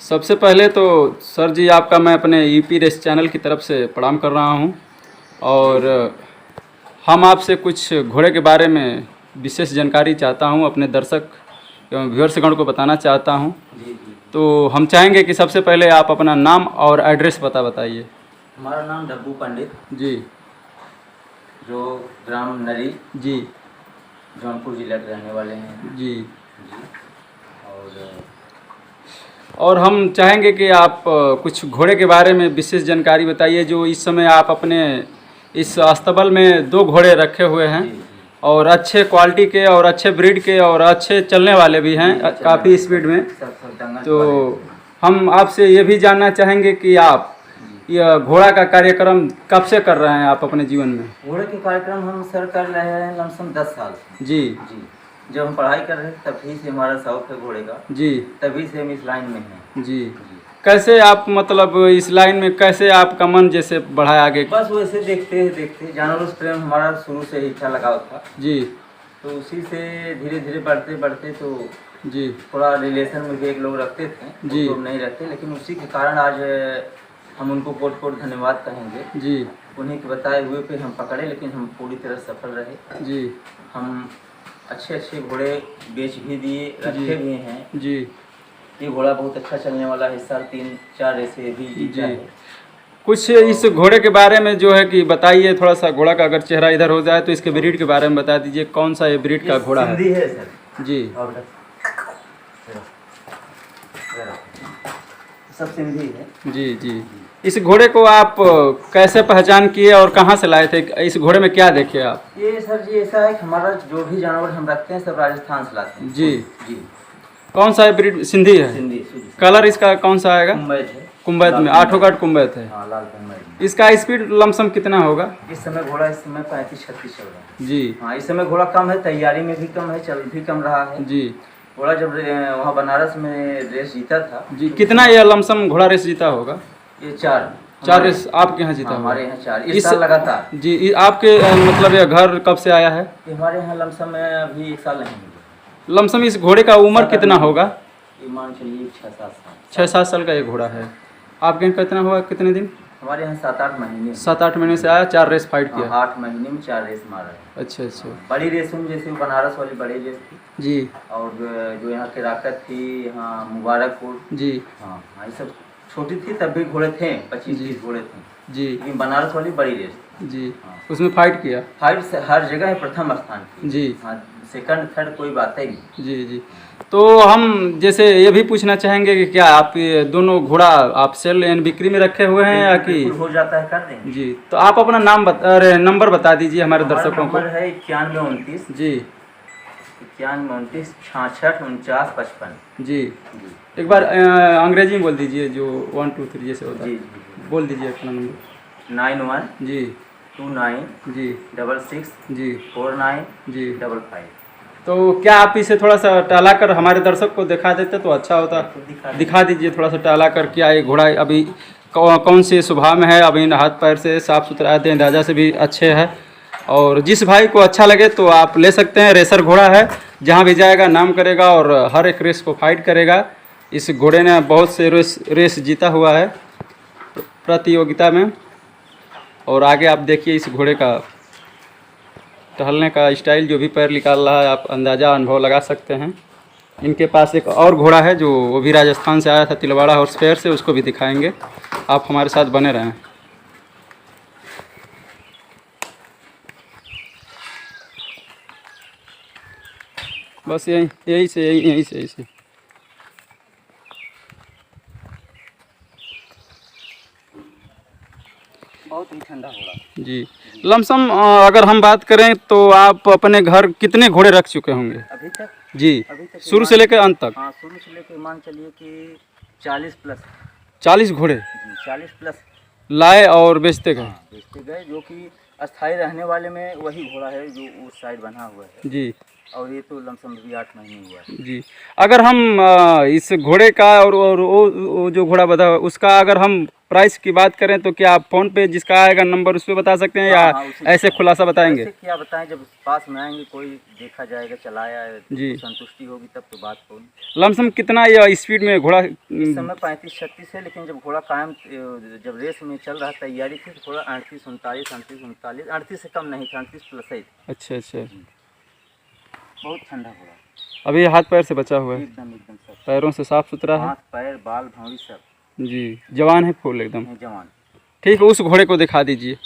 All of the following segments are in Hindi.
सबसे पहले तो सर जी आपका मैं अपने यूपी रेस चैनल की तरफ से प्रणाम कर रहा हूं और हम आपसे कुछ घोड़े के बारे में विशेष जानकारी चाहता हूं, अपने दर्शक एवं व्यूअर्सगण को बताना चाहता हूं। तो हम चाहेंगे कि सबसे पहले आप अपना नाम और एड्रेस बताइए। हमारा नाम डब्बू पंडित जी, जो ग्राम नरी जी, जौनपुर जिला के रहने वाले हैं जी। जी। और हम चाहेंगे कि आप कुछ घोड़े के बारे में विशेष जानकारी बताइए, जो इस समय आप अपने इस अस्तबल में 2 घोड़े रखे हुए हैं जी, जी। और अच्छे क्वालिटी के और अच्छे ब्रीड के और अच्छे चलने वाले भी हैं काफ़ी स्पीड में। सब दंगल तो वाले। हम आपसे ये भी जानना चाहेंगे कि आप यह घोड़ा का कार्यक्रम कब से कर रहे हैं आप अपने जीवन में? घोड़े के कार्यक्रम हम सर कर रहे हैं लमसम 10 साल से। जी, जी। जब हम पढ़ाई कर रहे थे तभी से हमारा शौक है घोड़े का, जी, तभी से हम इस लाइन में हैं। जी। कैसे आप मतलब इस लाइन में कैसे आपका मन जैसे बढ़ा आगे? बस वैसे देखते जानवरों से प्रेम हमारा शुरू से ही था, लगाव था। जी, तो उसी से धीरे धीरे बढ़ते तो जी, थोड़ा रिलेशन में भी एक लोग रखते थे, जी। वो तो नहीं रखते, लेकिन उसी के कारण आज हम उनको कोट धन्यवाद कहेंगे। जी, उन्हीं के बताए हुए पे हम पकड़े, लेकिन हम पूरी तरह सफल रहे। जी, हम अच्छे घोड़े बेच भी दिए, रखे भी हैं। जी, ये घोड़ा बहुत अच्छा चलने वाला है, इस साल 3-4 रेसें भी जीता जी। है। कुछ इस घोड़े के बारे में जो है कि बताइए थोड़ा सा। घोड़ा का अगर चेहरा इधर हो जाए तो इसके ब्रीड के बारे में बता दीजिए, कौन सा ये ब्रीड का घोड़ा है? सिंधी है सर। जी, और सब सिंधी है। जी, जी। इस घोड़े को आप कैसे पहचान किए और कहाँ से लाए थे? इस घोड़े में क्या देखे आप? ये सर जी ऐसा है कि हमारा जो भी जानवर हम रखते हैं सब राजस्थान से लाते हैं। जी। जी। कौन सा ब्रीड? सिंधी है। सिंधी। कलर इसका कौन सा आएगा? कुंबैत है। कुंबैत में, आठों काट कुंबैत है। हाँ, लाल कुंबैत। इसका स्पीड लमसम कितना होगा? इस समय घोड़ा 35-36 चल रहा है। जी, हाँ, इस समय घोड़ा कम है, तैयारी में भी कम है, चल भी कम रहा है। जी, घोड़ा जब वहाँ बनारस में रेस जीता था। जी। कितना यह लमसम घोड़ा रेस जीता होगा? ये 4 रेस आपके यहाँ जीता हाँ, होगा? हमारे यहाँ 4 इस साल लगातार। जी, आपके मतलब यह घर कब से आया है? ये हमारे यहाँ लमसम में अभी 1 साल नहीं हुआ। लमसम इस घोड़े का उम्र कितना होगा? ये मान चलिए 6-7 साल। 6-7 साल का ये घोड़ा है। आपके यहाँ कितना हुआ, कितने दिन? हमारे यहाँ 7-8 महीने। 7-8 महीने से आया, 4 रेस फाइट किया। 8 महीने में 4 रेस मारा है। अच्छा, अच्छा। बड़ी रेस में जैसे बनारस वाली बड़ी रेस थी जी, और जो यहाँ की राकत थी, यहाँ मुबारकपुर। जी, हाँ, ये सब छोटी थी तब भी घोड़े थे, 25-30 घोड़े थे। जी, लेकिन बनारस वाली बड़ी रेस थी। जी। हाँ। उसमें फाइट किया? फाइट से हर जगह प्रथम स्थान की। जी, हाँ, सेकंड थर्ड कोई बात ही नहीं। जी, जी। तो हम जैसे ये भी पूछना चाहेंगे कि क्या आप ये दोनों घोड़ा आप सेल यानी बिक्री में रखे हुए हैं या कि? बिल्कुल हो जाता है, कर देंगे। जी। तो आप अपना नंबर बता दीजिए हमारे दर्शकों को। नंबर है 9129। जी, 9129 66 49 55। जी। एक बार अंग्रेजी में बोल दीजिए, जो 1 2 3 जैसे होता है। जी, जी। बोल दीजिए अपना नंबर। 91 जी, 29 जी, 66 जी, 49 जी। 55। तो क्या आप इसे थोड़ा सा टहला कर हमारे दर्शक को दिखा देते तो अच्छा होता? दिखा दीजिए थोड़ा सा टहला कर। क्या ये घोड़ा अभी कौन से स्वभाव में है? अभी हाथ पैर से साफ सुथरा है, अंदाजा से भी अच्छे है। और जिस भाई को अच्छा लगे तो आप ले सकते हैं। रेसर घोड़ा है, जहाँ भी जाएगा नाम करेगा और हर एक रेस को फाइट करेगा। इस घोड़े ने बहुत से रेस जीता हुआ है प्रतियोगिता में। और आगे आप देखिए इस घोड़े का टहलने का स्टाइल, जो भी पैर निकाल रहा है आप अंदाज़ा अनुभव लगा सकते हैं। इनके पास एक और घोड़ा है जो वो भी राजस्थान से आया था, तिलवाड़ा हॉर्स फेयर से, उसको भी दिखाएंगे। आप हमारे साथ बने रहें। बस यहीं से। बहुत ही ठंडा घोड़ा। जी। लमसम अगर हम बात करें तो आप अपने घर कितने घोड़े रख चुके होंगे अभी तक? जी, अभी तक शुरू से लेकर अंत तक? हाँ, शुरू से लेकर मान चलिए कि 40 प्लस। 40 घोड़े 40 प्लस लाए और बेचते गए? बेचते गए, जो कि अस्थायी रहने वाले में वही घोड़ा है जो उस साइड बना हुआ है। जी, और ये तो लमसम भी 8 महीने हुआ है। जी। अगर हम इस घोड़े का और वो जो घोड़ा बता उसका अगर हम प्राइस की बात करें तो क्या आप फ़ोन पे जिसका आएगा नंबर उस पर बता सकते हैं, या हाँ, उसी पे ऐसे खुलासा बताएंगे? ऐसे क्या बताएं, जब पास में आएंगे कोई देखा जाएगा, चलाया है, जी। तो संतुष्टि होगी तब तो बात होगी। लमसम कितना ये स्पीड में घोड़ा? इस समय 35-36 है, लेकिन जब घोड़ा कायम जब रेस में चल रहा तैयारी थी तो थोड़ा 38-39 38 से कम नहीं था, 38 प्लस है। अच्छा अच्छा। बहुत ठंडा घोड़ा, अभी हाथ पैर से बचा हुआ है? एकदम एकदम सब, पैरों से साफ सुथरा है? हाथ पैर बाल भौंरी सब जी, जवान है फुल एकदम। जवान। ठीक है, उस घोड़े को दिखा दीजिए।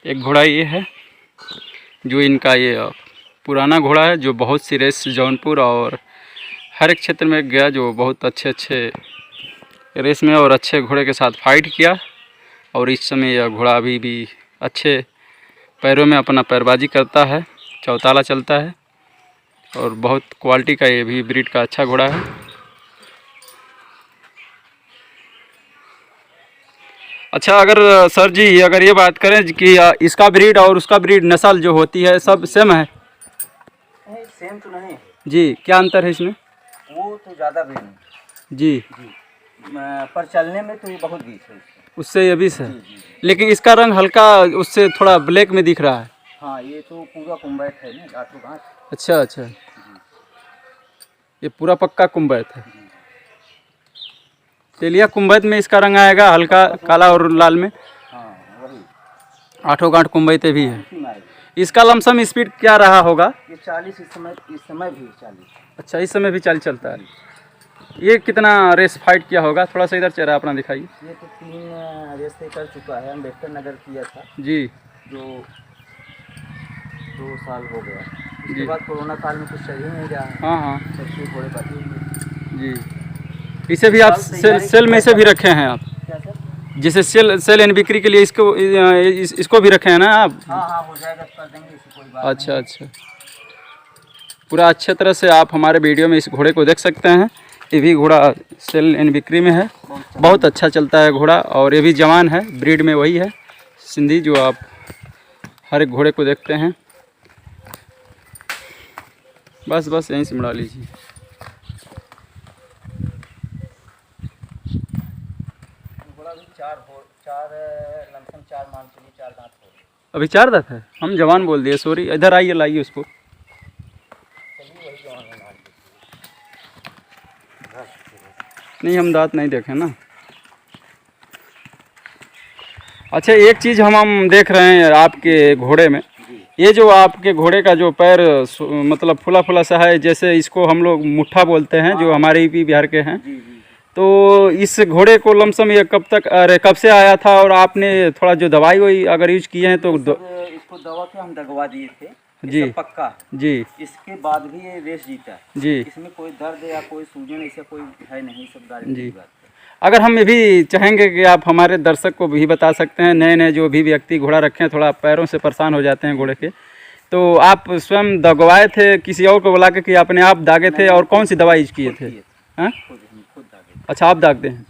एक घोड़ा ये है जो इनका ये पुराना घोड़ा है, जो बहुत सी रेस जौनपुर और हर एक क्षेत्र में गया, जो बहुत अच्छे रेस में और अच्छे घोड़े के साथ फाइट किया। और इस समय यह घोड़ा अभी भी अच्छे पैरों में अपना पैरबाजी करता है, चौताला चलता है, और बहुत क्वालिटी का ये भी ब्रीड का अच्छा घोड़ा है। अच्छा, अगर सर जी अगर ये बात करें कि इसका ब्रीड और उसका ब्रीड नस्ल जो होती है सब सेम है? नहीं, सेम तो नहीं है जी, क्या अंतर है इसमें? वो तो ज़्यादा भी नहीं जी जी, पर चलने में तो ये बहुत बीच है इसका। उससे ये 20 है, जी। लेकिन इसका रंग हल्का उससे थोड़ा ब्लैक में दिख रहा है। हाँ, ये तो पूरा कुंबैट है ना, आठों घाट। अच्छा अच्छा, ये पूरा पक्का कुंभैत है। तेलिया कुंभैत में इसका रंग आएगा हल्का काला और लाल में। हाँ वही, आठों गांठ कुंभैते भी है। इसी में आएगा। इसका लमसम स्पीड क्या रहा होगा? ये 40 इस समय भी 40। अच्छा, इस समय भी 40 चलता है। ये कितना रेस फाइट किया होगा? थोड़ा सा इधर चेहरा अपना दिखाइए। ये तो 3 रेस कर चुका है, अम्बेडकर नगर किया था जी जो 2 साल हो गया। जी। उसके बाद कोरोना काल में कुछ चल ही नहीं रहा है, हाँ हाँ सबके घोड़े बाकी हुए। जी। इसे भी आप सेल में से भी रखे हैं आप? क्या सर? जैसे सेल एंड बिक्री के लिए इसको भी रखे हैं ना आप? हाँ हाँ, हो जाएगा, कर देंगे, इससे कोई बात अच्छा अच्छा। पूरा अच्छे तरह से आप हमारे वीडियो में इस घोड़े को देख सकते हैं। ये भी घोड़ा सेल एंड बिक्री में है, बहुत अच्छा चलता है घोड़ा, और ये भी जवान है, ब्रीड में वही है सिंधी जो आप हर एक घोड़े को देखते हैं। बस यहीं से मिला लीजिए। घोड़ा भी 4 लमसम 4 मान चलिए, 4 दांत हो गए। अभी 4 दांत है? हम जवान बोल दिए, सॉरी। इधर आइए, लाइए उसको। चलिए वही जवान है मान लीजिए। नहीं, हम दांत नहीं देखे ना। अच्छा, एक चीज़ हम देख रहे हैं आपके घोड़े में, ये जो आपके घोड़े का जो पैर मतलब फुला फुला सा है, जैसे इसको हम लोग मुट्ठा बोलते हैं, जो हमारे यूपी बिहार के हैं। जी जी। तो इस घोड़े को लमसम ये कब से आया था, और आपने थोड़ा जो दवाई वही अगर यूज किए हैं तो इसको दवा के हम दगवा दिए थे, ये जी सब पक्का है। जी इसके बाद भी ये रेस जीता है जी। इसमें कोई दर्द या कोई सूजन ऐसा कोई है नहीं, सब गारंटी जी। की बात है। अगर हम ये भी चाहेंगे कि आप हमारे दर्शक को भी बता सकते हैं, नए जो भी व्यक्ति घोड़ा रखे हैं, थोड़ा पैरों से परेशान हो जाते हैं घोड़े के, तो आप स्वयं दगवाए थे किसी और को बुला के कि अपने आप दागे थे, और कौन सी दवाई यूज किए थे? हाँ, खुद दागे। अच्छा, आप दागते हैं,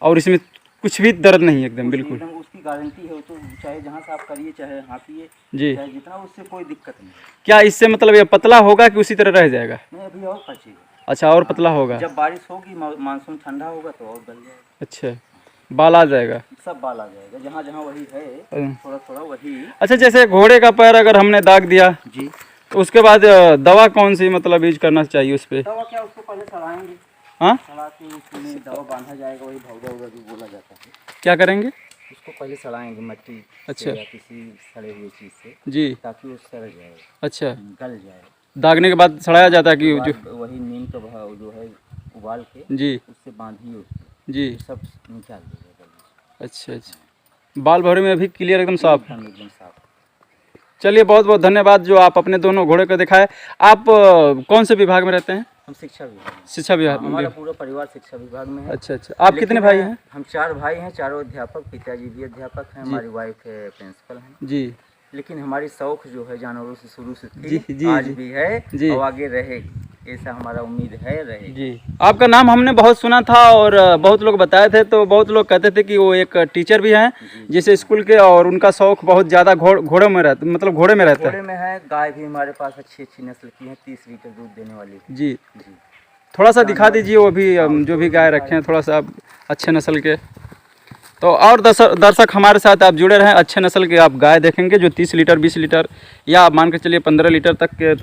और इसमें कुछ भी दर्द नहीं एकदम बिल्कुल? एकदम उसकी गारंटी है, तो चाहे जहाँ से आप करिए, चाहे हाँकिए, जी। चाहे जितना, उससे कोई दिक्कत नहीं। क्या इससे मतलब ये पतला होगा कि उसी तरह रह जाएगा? नहीं, अभी और पचेगा। अच्छा, और पतला होगा? जब बारिश होगी, मानसून ठंडा होगा तो और गल जाएगा। अच्छा, बाल आ जाएगा? सब बाल आ जाएगा, जहाँ जहाँ वही है, थोड़ा थोड़ा वही। अच्छा, जैसे घोड़े का पैर अगर हमने दाग दिया जी, तो उसके बाद दवा कौन सी मतलब यूज करना चाहिए उस पर? दवा क्या, उसको पहले सड़ाएंगे। हाँ, सड़ा के उसमें दवा बांधा जाएगा, वही भौगा वौगा जो बोला जाता है। क्या करेंगे? उसको पहले सड़ाएंगे मट्टी अच्छा। से या किसी सड़े हुए चीज़ से, जी। ताकि वो सड़ जाए, अच्छा, गल जाए। दागने के बाद सड़ाया जाता है कि जो? वही नीम का भाव जो है उबाल के जी उससे बांधिए, उसको जी। सब निकाल दीजिएगा। अच्छा अच्छा। बाल भौरे में अभी क्लियर एकदम साफ है? एकदम साफ। चलिए, बहुत बहुत धन्यवाद जो आप अपने दोनों घोड़े को दिखाए। आप कौन से विभाग में रहते हैं? हम शिक्षा विभाग में। शिक्षा विभाग हमारा में? पूरा परिवार शिक्षा विभाग में है। अच्छा अच्छा। आप कितने भाई हैं? हम 4 भाई हैं, चारों अध्यापक, पिताजी भी अध्यापक हैं, हमारी वाइफ है प्रिंसिपल हैं। जी लेकिन हमारी शौक जो है जानवरों से शुरू से थी, जी जी आज जी भी है जी और आगे रहेगी, ऐसा हमारा उम्मीद है रहेगी। जी। आपका नाम हमने बहुत सुना था और बहुत लोग बताए थे, तो बहुत लोग कहते थे कि वो एक टीचर भी हैं जैसे स्कूल के, और उनका शौक बहुत ज़्यादा घोड़े में रहता, मतलब घोड़े में रहता घोड़े है। में है, गाय भी हमारे पास अच्छी अच्छी नस्ल की है, 30 लीटर दूध देने वाली है। जी, जी थोड़ा सा दिखा दीजिए वो भी, जो भी गाय रखे हैं थोड़ा सा अच्छे नस्ल के। तो और दर्शक हमारे साथ आप जुड़े रहें, अच्छे नस्ल के आप गाय देखेंगे जो 30 लीटर 20 लीटर या आप मान के चलिए 15 लीटर तक के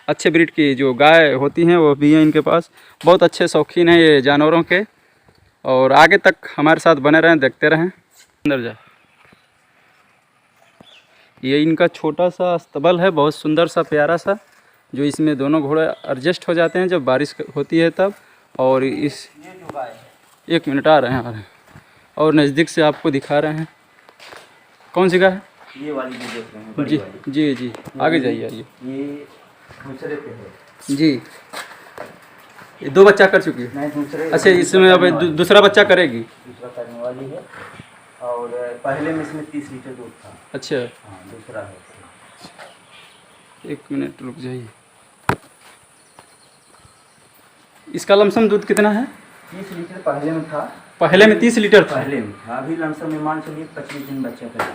अच्छे ब्रीड की जो गाय होती हैं वो भी हैं इनके पास। बहुत अच्छे शौकीन हैं ये जानवरों के, और आगे तक हमारे साथ बने रहें, देखते रहें। अंदर जा, ये इनका छोटा सा अस्तबल है, बहुत सुंदर सा प्यारा सा, जो इसमें दोनों घोड़े एडजस्ट हो जाते हैं जब बारिश होती है तब। और इस ये जो गाय है, 1 मिनट आ रहे हैं और नज़दीक से आपको दिखा रहे हैं। कौन सी गाय है? ये वाली जो देख रहे हैं बड़ी जी वाली, जी जी, आगे जाइए आइए। ये दूसरे पे है। जी, ये 2 बच्चा कर चुकी है। नहीं दूसरे, अच्छा, इसमें अब दूसरा बच्चा करेगी। दूसरा करने वाली है, और पहले में इसमें 30 लीटर दूध था। अच्छा, हाँ दूसरा है। 1 मिनट रुक जाइए। इसका लमसम दूध कितना है? 30 लीटर पहले में था। पहले में 30 लीटर था। पहले में था, अभी लमसम में मान चलिए 25 दिन बच्चा का।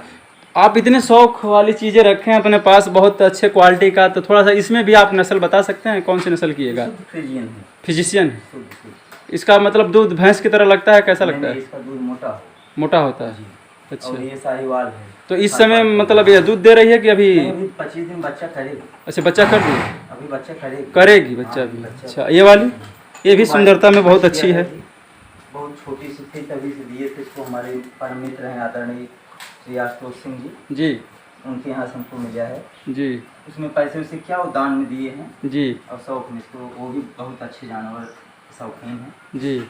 आप इतने शौक वाली चीज़ें रखे हैं अपने पास, बहुत अच्छे क्वालिटी का, तो थोड़ा सा इसमें भी आप नस्ल बता सकते हैं कौन सी नस्ल की है? फ्रीजियन है। फिजिशियन है। शुद्ध शुद्ध। इसका मतलब दूध भैंस की तरह लगता है, कैसा लगता है? इसका दूध मोटा मोटा होता है। जी। अच्छा, और ये साहिवाल है। तो इस समय मतलब ये दूध दे रही है कि अभी? अभी 25 दिन बच्चा करेगी। अच्छा, बच्चा कर दी? अभी बच्चा करेगी बच्चा हाँ, भी। बच्चा। अच्छा, ये वाली? ये भी सुंदरता में बहुत अच्छी है। बहुत छोटी सी थी, तभी से दिए थे इसको हमारे परम मित्र हैं आदरणीय श्री आशुतोष सिंह जी, जी उनके यहाँ से हमको मिला है। जी उसमें पैसे से क्या वो दान में दिए हैं, जी और शौक में इसको, वो भी बहुत अच्छे जानवर शौकीन हैं। जी। जी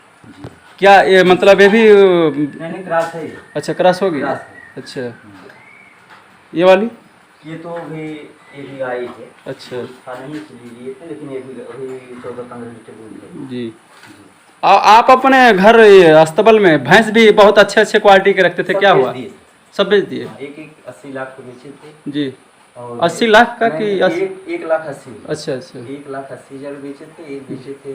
क्या ये मतलब ये भी? नहीं क्रॉस है ये। अच्छा, क्रॉस होगी। क्रॉस है। अच्छा, ये वाली? ये तो भी ये भी आई है। अच्छा खाने ही चली लिए थे, लेकिन ये भी अभी 14-15 लीटर दूध है। जी। आप अपने घर ये अस्तबल में भैंस भी बहुत अच्छे अच्छे क्वालिटी के रखते थे, क्या हुआ? सब बेच दिए? एक 80 लाख को बेचे थे। जी। और 80 लाख का कि 1 लाख 80? अच्छा अच्छा 1 लाख 80 हज़ार बेचे थे। एक बेचे थे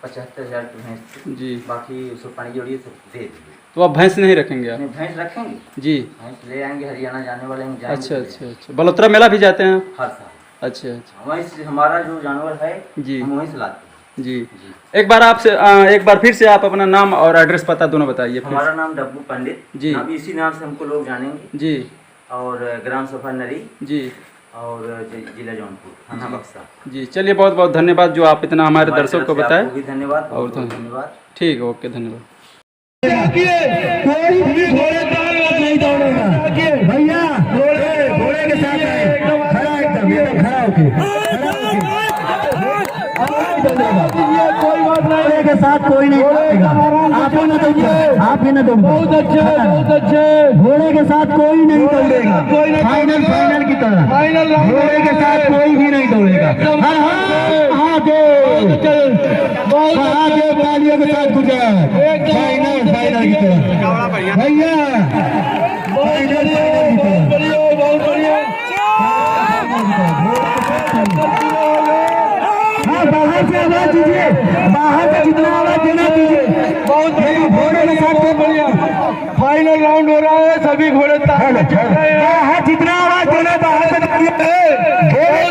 75,000 की भैंस। जी। बाकी उसको पानी जोड़िए तो दे दिए। तो आप भैंस नहीं रखेंगे आप? भैंस रखेंगे जी। भैंस ले आएंगे, हरियाणा जाने वाले हैं, जाएंगे अच्छा तो अच्छा अच्छा, बलोत्रा मेला भी जाते हैं? हर साल। अच्छा अच्छा वहीं से हमारा जो जानवर है जी हम वहीं से लाते हैं। जी। एक बार आपसे एक बार फिर से आप अपना नाम और एड्रेस पता दोनों बताइए फिर। हमारा नाम डब्बू पंडित जी। नाम, इसी नाम से हमको लोग जानेंगे। जी। और ग्राम सभा नरी जी। और जिला जौनपुर, थाना बक्सा। जी, चलिए बहुत बहुत धन्यवाद जो आप इतना हमारे दर्शक को बताएं। आपको भी धन्यवाद और और धन्यवाद। ठीक है, ओके, धन्यवाद। कोई भी घोड़े नहीं दौड़ेगा भैया, घोड़े के साथ खड़ा एकदम खड़ा होके कोई बात नहीं, घोड़े के साथ कोई नहीं दौड़ेगा। आप ही ना दौड़िए, आप ही ना दौड़िए। बहुत अच्छे बहुत अच्छे। घोड़े के साथ कोई नहीं दौड़ेगा, फाइनल फाइनल की तरह फाइनल। घोड़े के साथ कोई भी नहीं दौड़ेगा। महादेव तालियों के साथ गुजरात फाइनल फाइनल की तरह भैया, फाइनल फाइनल की तरह। बहुत बढ़िया। हाँ, बाहर से आवाज दीजिए, बाहर से जितना आवाज देना दीजिए। बहुत बढ़िया, घोड़े के साथ बहुत बढ़िया। फाइनल राउंड हो रहा है, सभी घोड़े बाहर जितना आवाज देना बाहर से घोड़े के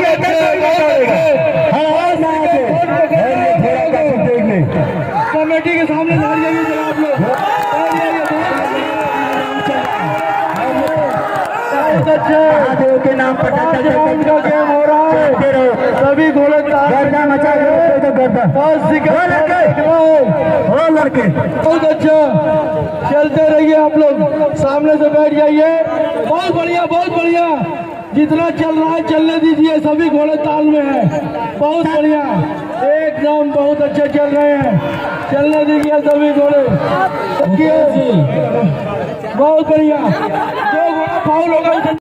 कमेटी के सामने आप लोग। बहुत अच्छे महादेव के नाम पर गेम हो रहा है, सभी घोड़े गर्दा मचा रहे तो गर्दा लड़के। बहुत अच्छा, चलते रहिए आप लोग, सामने से बैठ जाइए। बहुत बढ़िया बहुत बढ़िया, जितना चल रहा है चलने दीजिए, सभी घोड़े ताल में है। बहुत बढ़िया, एकदम बहुत अच्छे चल रहे हैं, चलने दीजिए सभी घोड़े। बहुत बढ़िया, जो घोड़ा फाउल होगा